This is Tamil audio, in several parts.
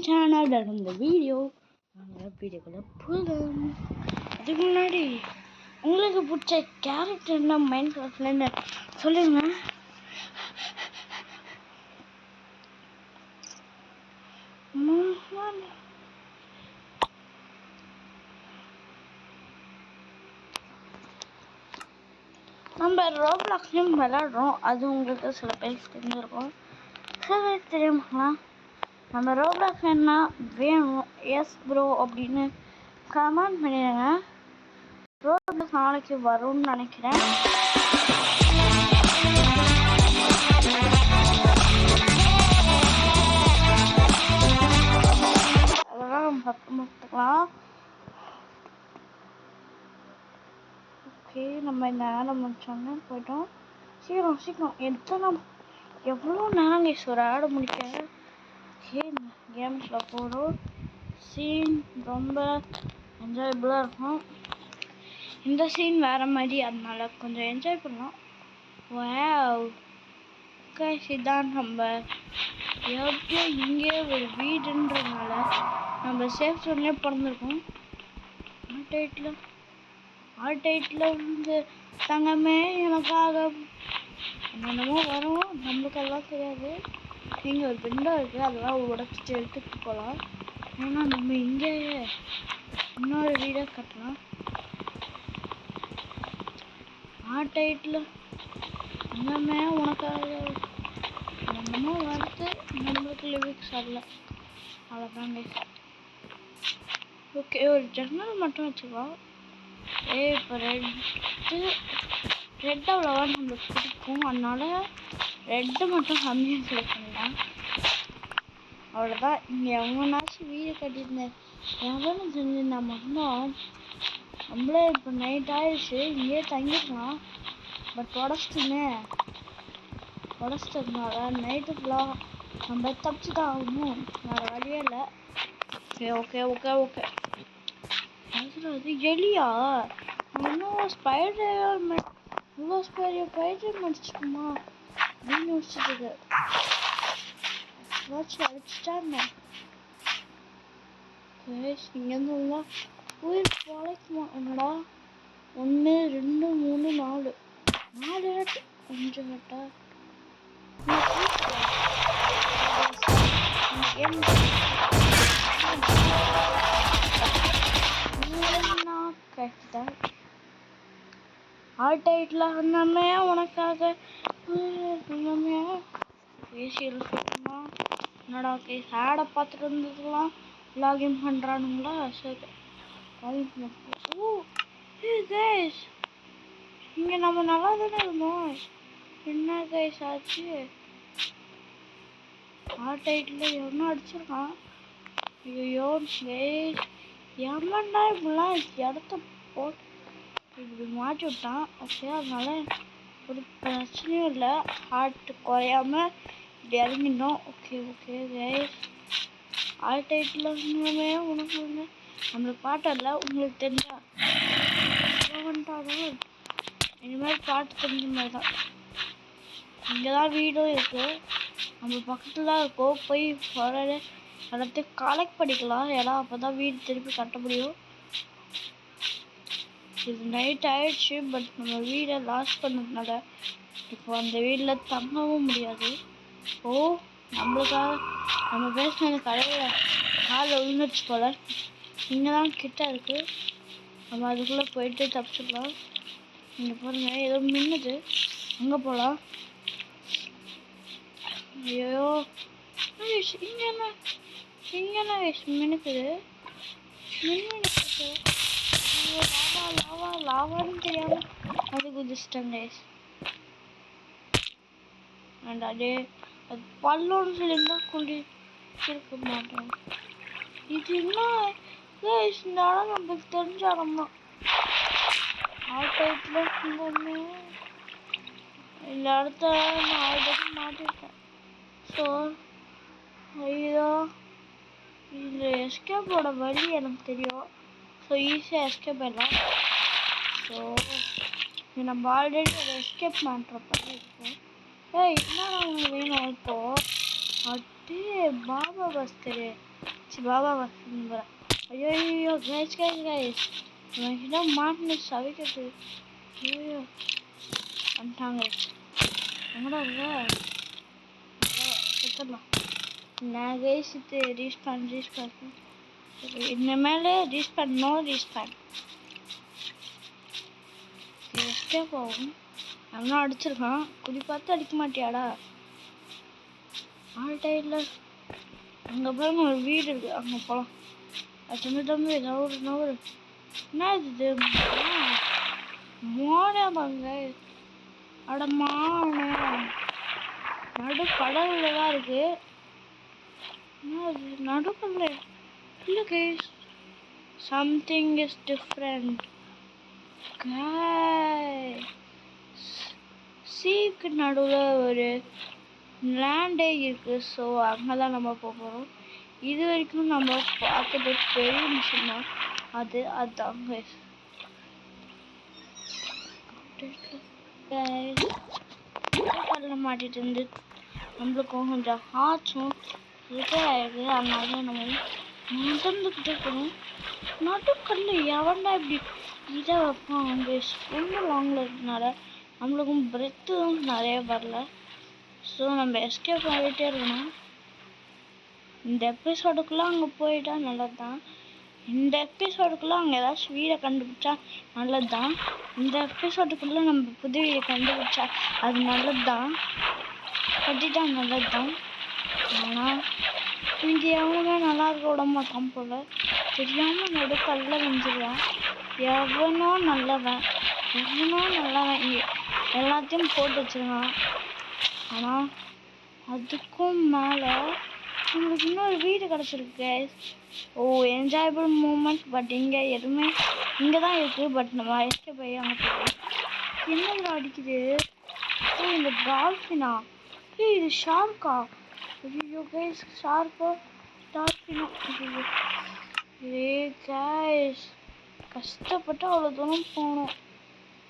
channel, welcome the video. வீடியோக்குள்ள போகலாம். அதுக்கு முன்னாடி உங்களுக்கு பிடிச்ச கேரக்டர் என்ன மைன்கிராஃப்ட்ல சொல்லுங்க. நம்ம ரோப்ளாக்ஸ்லையும் விளையாடுறோம், அது உங்களுக்கு சில பேருக்கு தெரிஞ்சிருக்கும். சில பேருக்கு தெரியுமா நம்ம ரோப்ளாக்ஸ் என்ன வேணும் எஸ் ப்ரோ அப்படின்னு கமெண்ட் பண்ணிடுங்க. ரோப்ளாக்ஸ் நாளைக்கு வரும்னு நினைக்கிறேன். அதெல்லாம் நம்ம பார்த்துக்கலாம். ஓகே, நம்ம இந்த நேரம் முடிச்சோன்னு போயிட்டோம். சீக்கிரம் எத்தனை எவ்வளோ நேரம் ஒரு ஆட முடிக்க. ஓகே, கேம்ஸில் போகிறோம். சீன் ரொம்ப என்ஜாயபுளாக இருக்கும். இந்த சீன் வேறு மாதிரி, அதனால கொஞ்சம் என்ஜாய் பண்ணலாம். வாவ் கைஸ், இதான் நம்ம எப்படியோ இங்கே ஒரு வீடுன்றதுனால நம்ம சேஃப் ஜோன்லேயே பிறந்திருக்கோம். ஆல்டைட்டில் வந்து தங்கமே எனக்காக என்னென்னமோ வரும், நம்மளுக்கு எல்லாம் தெரியாது. இங்கே ஒரு விண்டோ இருக்குது, அதெல்லாம் உடச்சிட்டு எடுத்துகிட்டு போகலாம். ஏன்னா நம்ம இங்கே இன்னொரு வீடை கட்டலாம். ஆல்டைட்டில் தங்கமே உனக்காக என்னென்னமோ வருது, நம்மளுக்கு லிவிக்ஸ் வரல, அவ்வளோதாங்க. ஓகே, ஒரு ஜன்னல் மட்டும் வச்சுக்கலாம். இப்போ ரெட் அவ்வளோவா நம்மளுக்கு பிடிக்கும், அதனால ரெட்டு மட்டும் கம்மியாக செலக்ட் பண்ணலாம். அவ்வளோதான். இங்கே எவனாச்சும் வீடு கட்டியிருந்தேன் எவனும் செஞ்சிருந்தா மட்டும் நம்மளே இப்போ நைட் ஆயிடுச்சு, இங்கேயே தங்கிடலாம். பட் உடச்சிட்டதுனால நைட்டு ஃபுல்லாக நம்ம தப்பிச்சு தான் ஆகணும், வேறு வழியே இல்லை. ஓகே அது எலியா? இன்னும் ஸ்பைடர் இவ்வளோ ஸ்பைடர் முடிச்சிட்டுமா அப்படின்னு யோசிச்சுட்டு ஏதாச்சும் அடிச்சுட்டாங்க. இங்கேருந்து உயிர் பழைக்குமா? என்னடா 1 2 3 4 கட்டு 5 கட்டா கரெக்டாக. ஆல்டைட்டில் வந்தோமே உனக்காக பேசியல் சுத்தமா என்னடா கேஸ் ஆடை பார்த்துட்டு இருந்ததுலாம் லாகின் பண்ணுறானுங்களா? சரி, கைஸ் இங்கே நம்ம நல்லா தானே இருந்தோம், என்ன கைஸ் ஆச்சு? ஆல்டைட்டில் எவனும் அடிச்சிருக்கான். ஐயோ கைஸ், எவன்டா இப்படிலாம் இடத்த போட்டு இப்படி மாட்டி விட்டான். ஓகே, அதனால ஒரு பிரச்சனையும் இல்லை, ஹார்ட் குறையாம இப்படி இறங்கிட்டோம். ஓகே கைஸ், ஆல்டைட்டில் இருந்தோமே உனக்கு வந்து நம்மளுக்கு பாட்டு இல்லை, உங்களுக்கு தெரிஞ்சா வந்துட்டாலும் இனிமேல் பாட்டு தெரிஞ்ச மாதிரி தான். இங்கே தான் வீடும் இருக்குது, நம்ம பக்கத்தில் தான் இருக்கோம். போய் எல்லாத்தையும் கலெக்ட் பண்ணிக்கலாம், ஏன்னா அப்போ தான் வீடு திருப்பி கட்ட முடியும். இது நைட் ஆயிடுச்சு, பட் நம்ம வீடை லாஸ் பண்ணதுனால இப்போ அந்த வீட்டில் தங்கவும் முடியாது. நம்மளுக்காக நம்ம பேசின கடையில் காலில் விழுந்துச்சு போல. இங்கே தான் கிட்ட இருக்குது, நம்ம அதுக்குள்ளே போயிட்டு தப்பிச்சுக்கலாம். இங்கே பாருங்க, ஏதோ மின்னுது, அங்கே போகலாம். ஐயோ இங்கே என்ன மின்னுக்குது? லாவான்னு தெரியாம அது குதிச்சிட்டேன் கைஸ். அண்ட் அது பல்லோன்னு சொல்லியிருந்தா குளிச்சிருக்க மாட்டோம். இது என்ன கைஸ், இந்த இடம் நம்மளுக்கு தெரிஞ்ச இடம் தான். ஆல்டைட்டில் இருந்தோமே இந்த இடத்த நான் ஆல்ரெடி மாட்டிருக்கேன். ஸோ ஐயோ, இந்த எஸ்கேப்போட வழி எனக்கு தெரியும், ஸோ ஈஸியாக எஸ்கேப் ஆயிடலாம். ஸோ நம்ம ஆல்ரெடி ஒரு எஸ்கேப் பண்ணுற பண்ணி இருக்கோம். என்னடா உங்களுக்கு வேணும் இப்போ? பாபா பஸ்தரு பாபா பஸ். ஐயோ கைஸ் இவன் மாட்டினு சவிக்கிறது. ஐயோ வந்துட்டாங்க. எங்கடா செத்துடலாம். நான் கைஸ் இது ரீஸ்பான் இனிமேல் ரீஸ்பான் எஸ்கேப் ஆகும். அவனும் அடிச்சிருக்கான். குடி பார்த்து அடிக்க மாட்டியாடா? ஆல் டைட்ல அங்கே பாருங்க ஒரு வீடு இருக்கு, அங்கே போகலாம். தம்பி நவுறு. என்ன இது மோனே பாருங்க. அடமான நடு கடவுள தான் இருக்கு. நடுக்கல்ல இல்ல கைஸ், சம்திங் இஸ் டிஃப்ரெண்ட். சீக்கு நடுவில் ஒரு லேண்டே இருக்கு. ஸோ அங்கே தான் நம்ம போகிறோம். இது வரைக்கும் நம்ம பார்த்தது பெரிய மிஷின் தான். அதுதான் கடல மாட்டிட்டு இருந்து நம்மளுக்கும் கொஞ்சம் ஆச்சும் ரிப்பேர் ஆயிடுது. அதனால நம்ம நடந்துக்கிட்டே இருக்கணும். நடுக்கல்ல எவன்டா இப்படி இதை வைப்பான்? அவங்க ரொம்ப லாங்கில் இருக்கனால நம்மளுக்கும் பிரெத்தும் நிறைய வரல. ஸோ நம்ம எஸ்கேப் ஆகிட்டே இருக்கணும். இந்த எபிசோடுக்குள்ளே அங்கே போயிட்டா நல்லது தான். இந்த எபிசோடுக்குள்ளே அங்கே ஏதாச்சும் வீடை கண்டுபிடிச்சா நல்லது தான். இந்த எபிசோடுக்குள்ளே நம்ம புது வீடை கண்டுபிடிச்சா அது நல்லது தான். கட்டிட்டா நல்லது தான். ஆனால் இங்கே எவனுமே நல்லா இருக்க விட மாட்டான் போல. தெரியாமல் நடுக்கல்ல வந்துடுவான். எவனோ நல்லவன் இங்கே எல்லாத்தையும் போட்டு வச்சிருக்கான். ஆனால் அதுக்கும் மேலே உங்களுக்கு இன்னொரு வீடு கிடச்சிருக்கு. ஓ என்ஜாயபிள் மூமெண்ட். பட் இங்கே எதுவுமே இங்கே தான் இருக்குது. பட் நம்ம எஸ்கேப் போய் அங்கே போகிறோம். என்ன அடிக்குது? இந்த டால்ஃபினா? இது ஷார்க்கா? ஐயோ கைஸ், ஷார்க்கோ டால்ஃபினோ? கைஸ் கஷ்டப்பட்டு அவ்வளோ தூரம் போகணும்.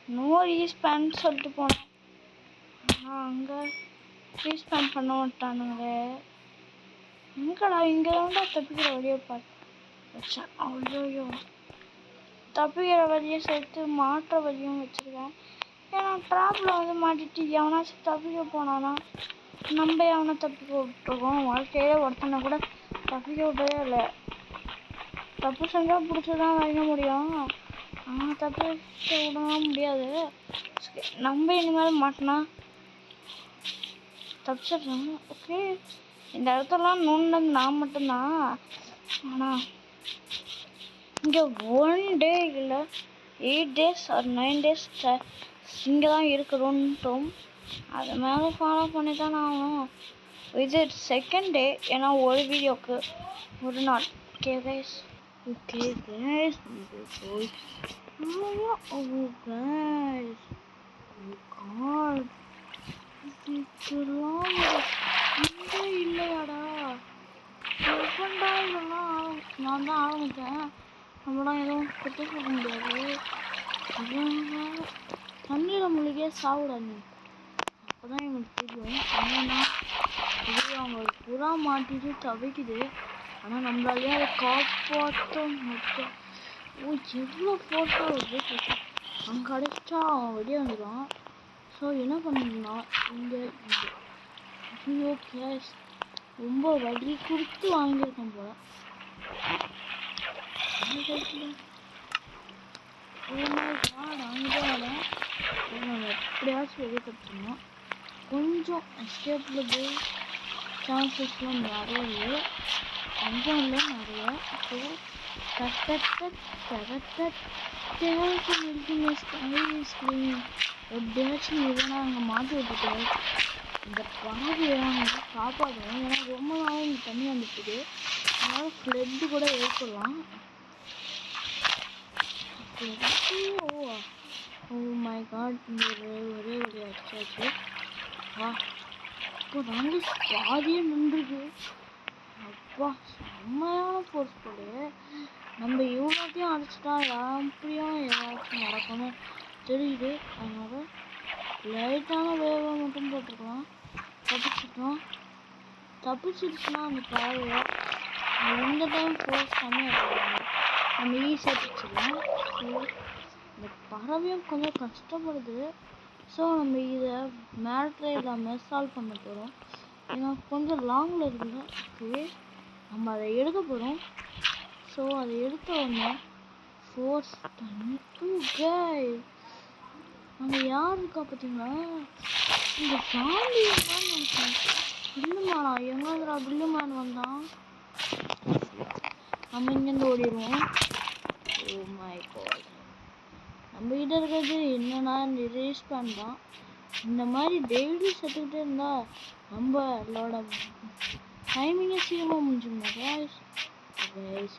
நோ ரீஸ்பேன் சொல்லிட்டு போனோம். அங்கே ரீஸ்பேன் பண்ண மாட்டானுங்களே. எங்கடா இங்கே தான்டா தப்பிக்கிற வழியை பார்த்து. ஐயோ தப்பிக்கிற வழியை சேர்த்து மாற்ற வழியும் வச்சுருக்கேன். ஏன்னா ட்ராப்பில் வந்து மாட்டிட்டு எவனாச்சும் தப்பிக்க போனானா நம்ம எவனை தப்பிக்க விட்டுருக்கோம். வாழ்க்கையில ஒருத்தனை கூட தப்பிக்க விட்டதே இல்லை. தப்பு செஞ்சால் பிடிச்சி தான் வைக்க முடியும். ஆனால் தப்பு விடவும் முடியாது. நம்ம இனிமேல் மாட்டினா தப்பிச்சிடுறாங்க. ஓகே இந்த இடத்தெல்லாம் நோண்டது நான் மட்டும்தான். ஆனால் இங்கே 1 டே இல்லை 8 days or 9 days இங்கே தான் இருக்கிறோன்ட்டும். அது மேலே ஃபாலோ பண்ணி தான் ஆகணும். இது செகண்ட் டே. ஏன்னா ஒரு வீடியோக்கு ஒரு நாள். ஓகே கைஸ் இல்லையாடா எப்பண்டா இதெல்லாம் நான் தான் ஆரம்பித்தேன். நம்மளாம் எதுவும் குற்றம் சொல்ல முடியாது. தண்ணியில் மூலிகையே சாப்பிட நீ அப்போதான் எங்களுக்கு தெரியும். என்னன்னா இது அவங்க புறா மாட்டிட்டு தவிக்குது. ஆனால் நம்மளாலேயே அதை காப்பாற்ற மட்டும். எவ்வளோ ஃபோட்டோ வருது. அங்கே அடிச்சா அவன் வெளியே வந்துடுவான். ஸோ என்ன பண்ணணும்னா இங்கே ஐயோ கேஸ் ரொம்ப வலி கொடுத்து வாங்கியிருக்கோம் போல. நம்ம எப்படியாச்சும் வெளியே தப்பிச்சோம். கொஞ்சம் எஸ்கேப்பில் போய் சான்சஸ்லாம் நிறைய கொஞ்சம் இல்லை நிறைய. ஸோ எப்படியாச்சும் இல்லைன்னா அங்கே மாட்டி விட்டுட்டு இந்த பாதியை வந்து காப்பாற்றணும். ஏன்னா ரொம்ப நாள் இங்கே தண்ணி வந்துட்டுது. அதனால ஃப்ளட்டு கூட ஏற்படலாம். ஓ மை காட், இந்த ஒரே ஒரு அடிச்சாச்சு. வா இப்போ தாங்க பாதியே நின்றுது. அப்பா செம்மையான ஃபோர்ஸ் போல. நம்ம இவ்வளோத்தையும் அடிச்சுட்டா அப்படியும் ஏதாச்சும் நடக்கணும் தெரியுது. அதனால லைட்டான வேவை மட்டும் போட்டுருக்கலாம். தப்பிச்சுட்டோம். தப்பிச்சிருச்சுன்னா அந்த பறவை இந்த டைம் ஃபோர்ஸ் கம்மியாக நம்ம ஈஸியாக தப்பிச்சிடலாம். ஸோ இந்த பறவையும் கொஞ்சம் கஷ்டப்படுது. ஸோ நம்ம இதை மேட்ரே இல்லாமல் சால்வ் பண்ண போகிறோம். ஏன்னா கொஞ்சம் லாங்கில் இருக்குல்ல. ஓகே, நம்ம அதை எடுக்க போகிறோம். ஸோ அதை எடுத்த உடனே ஃபோர்ஸ் பண்ணி அங்கே யார் இருக்கா பார்த்தீங்களா? இந்த சாமி பில்லுமானா எங்கேருந்துடா பில்லுமான் வந்தான்? நம்ம இங்கேருந்து ஓடிடுவோம். ஓ மை காட், நம்ம கிட்ட இருக்கிறது என்னன்னா இந்த ரீஸ்பான் தான். இந்த மாதிரி டெய்லி செத்துக்கிட்டே இருந்தா நம்மளோட டைமிங்கே சீக்கிரமாக முடிஞ்சுங்க கைஸ்.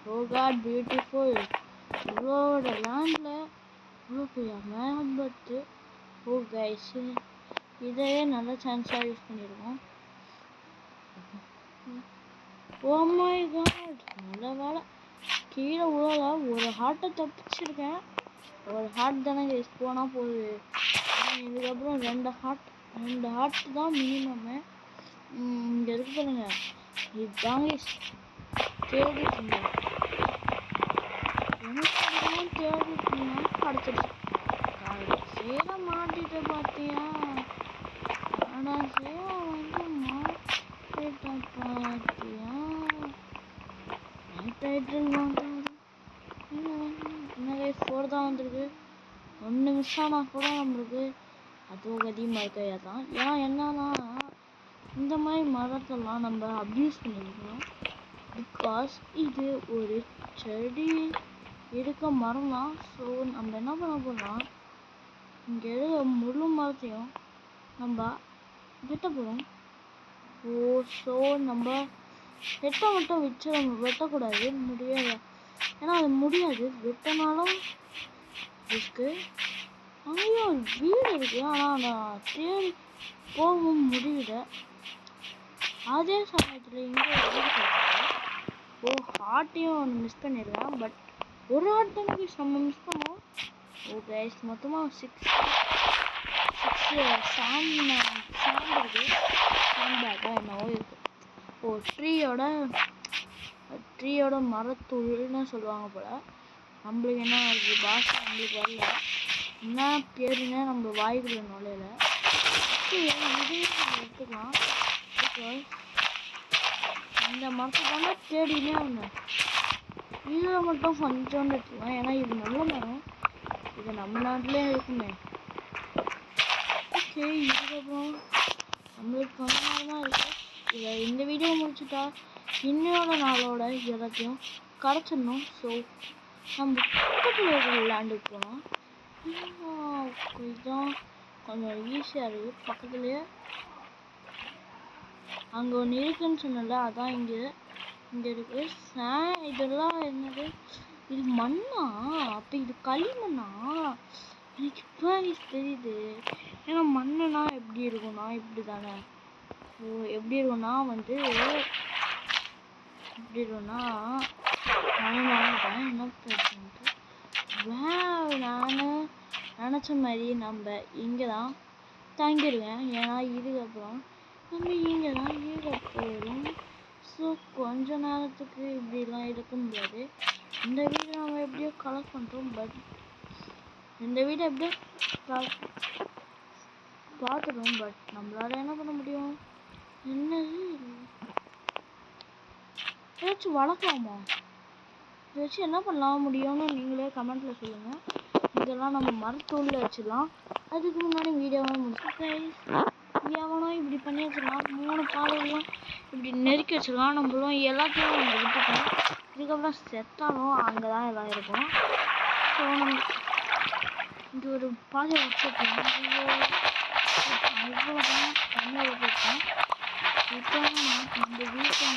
ஓ காட் பியூட்டிஃபுல். இவ்வளோட லேண்டில் இவ்வளோ பெரிய மேம்பட்டு. ஓ கைஸ், இதையே நல்ல சான்ஸாக யூஸ் பண்ணிடுவோம். ஓ மை காட், நல்ல வேலை கீழே உழல. ஒரு ஹார்ட்டை தப்பிச்சிருக்கேன். ஒரு ஹார்ட் தானே கைஸ் போனால் போகுது. இதுக்கப்புறம் ரெண்டு ஹார்ட் தான் மினிமமே. இங்கே இருக்கு பாருங்க, இதுதாங்க தேடிட்டு இருந்தேன். எனக்கு தேடிட்டு இருந்தேன், கிடச்சிருச்சு. கடைசியில மாட்டிட்டு பார்த்தியா? கடைசியில வந்து மாட்டிட்ட பார்த்தியா? டைட்டில் என்னவே 4 தான் வந்திருக்கு. 1 மிஸ் ஆனால் கூட நம்மளுக்கு அதுவும் அதிகமாக இருக்கையா தான். ஏன்னா என்னன்னா இந்த மாதிரி மரத்தெல்லாம் நம்ம அப்யூஸ் பண்ணிருக்கோம். பிகாஸ் இது ஒரு செடி இருக்க மரம் தான். ஸோ நம்ம என்ன பண்ண போகிறோம், இங்கே இருக்க முழு மரத்தையும் நம்ம வெட்ட போகிறோம். ஸோ நம்ம வெட்ட மட்டும் வெட்டக்கூடாது, முடியாது. ஏன்னா அது முடியாது, வெட்டினாலும் இருக்கு. அங்கேயும் வீடு இருக்கு, ஆனால் நான் தேடி போகவும் முடியல. அதே சமயத்தில் இங்கே ஓ ஹார்ட்டையும் ஒன்று மிஸ் பண்ணிடுவேன். பட் ஒரு ஹார்ட் தானே நம்ம மிஸ் பண்ணுவோம். ஓ கைஸ், மொத்தமாக 6 சாண்ட் இருக்குது. சாண்ட் பேக்காக என்னவோ இருக்குது. ஓ ட்ரீயோட மரத்தூள்னு சொல்லுவாங்க போல். நம்மளுக்கு என்ன இருக்குது பாஷை நம்மளுக்கு வரல, என்ன பேருன்னு நம்ம வாய்க்குள்ள நுழையில. இதையும் நம்ம எடுத்துக்கலாம். இந்த மரத்தை தானே தேடினே இருந்தேன். இதில் மட்டும் கொஞ்சோண்டு எடுத்துக்கலாம், ஏன்னா இது நல்ல மரம், இது நம்ம நாட்டிலே இருக்குமே. ஓகே, இதுக்கப்புறம் நம்மளுக்கு கொஞ்ச நேரம் தான் இருக்குது. இதை இந்த வீடியோ முடிச்சுட்டா இன்னொரு நாளோட எல்லாத்தையும் கரைச்சிடணும். ஸோ நம்ம பக்கத்தில் இருக்கிற லேண்டுக்கு போனோம். இதுதான் கொஞ்சம் ஈஸியாக இருக்குது. பக்கத்துலேயே அங்கே ஒன்று இருக்குன்னு சொன்னல, அதான் இங்கே இருக்குது. இதெல்லாம் என்னது, இது மண்ணா? அப்போ இது களிமண்ணா? எனக்கு இப்போ தெரியுது. ஏன்னா மண்ணுனா எப்படி இருக்கும்னா இப்படி தானே. எப்படி இருக்கும்னா வந்து எப்படி இருக்கும்னா என்ன பிரச்சனை. நான் நினச்ச மாதிரி நம்ம இங்கே தான் தங்கிடுவேன். ஏன்னா இதுக்கப்புறம் நம்ம இங்கே தான் இருக்க போகிறோம். ஸோ கொஞ்ச நேரத்துக்கு இப்படிலாம் இருக்க முடியாது. இந்த வீடை நம்ம எப்படியோ கலெக்ட் பண்ணுறோம். பட் இந்த வீடை எப்படியோ பார்த்துட்டோம். பட் நம்மளால என்ன பண்ண முடியும்? என்னது ஏதாச்சும் வளர்க்கலாமா? இதை வச்சு என்ன பண்ணலாம் முடியும்னு நீங்களே கமெண்ட்டில் சொல்லுங்கள். இதெல்லாம் நம்ம மரத்தூளில் வச்சிடலாம். அதுக்கு முன்னாடி வீடியோவை முடிச்சு எவனோ இப்படி பண்ணி வச்சிடலாம். 3 பாதையும் இப்படி நெருக்கி வச்சிடலாம். நம்மளும் எல்லாத்தையும் நம்ம விட்டுட்டோம். இதுக்கப்புறம் செத்தாலும் அங்கே தான் எல்லாம் இருக்கும். ஸோ நம்ம இங்கே ஒரு பாதையை வச்சுருக்கோம். இவ்வளோதான் தண்ணி வச்சுருக்கோம். இப்போ இந்த வீட்டை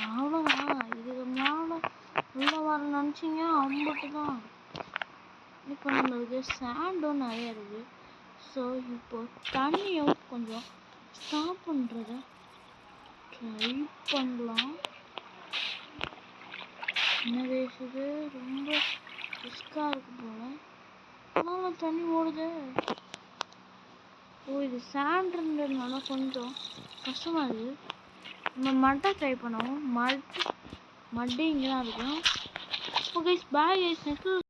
அவ்வளோதான். இதுக்கு மேலே உள்ள வர நினச்சிங்க அம்பட்டு தான். இப்போ நம்மளுக்கு சாண்டும் நிறைய இருக்குது. ஸோ இப்போ தண்ணியும் கொஞ்சம் ஸ்டாப் பண்ணுறத ட்ரை பண்ணலாம். என்ன பேசுது, ரொம்ப ரிஸ்காக இருக்கு போல். ஆனால் தண்ணி ஓடுது. ஓ இது சாண்ட்ன்றதுனால கொஞ்சம் கஷ்டமா இருக்குது. நம்ம மட்டை ட்ரை பண்ணுவோம். மட்டை இங்கே தான் இருக்கும். Okay bye guys. நெக்ஸ்ட்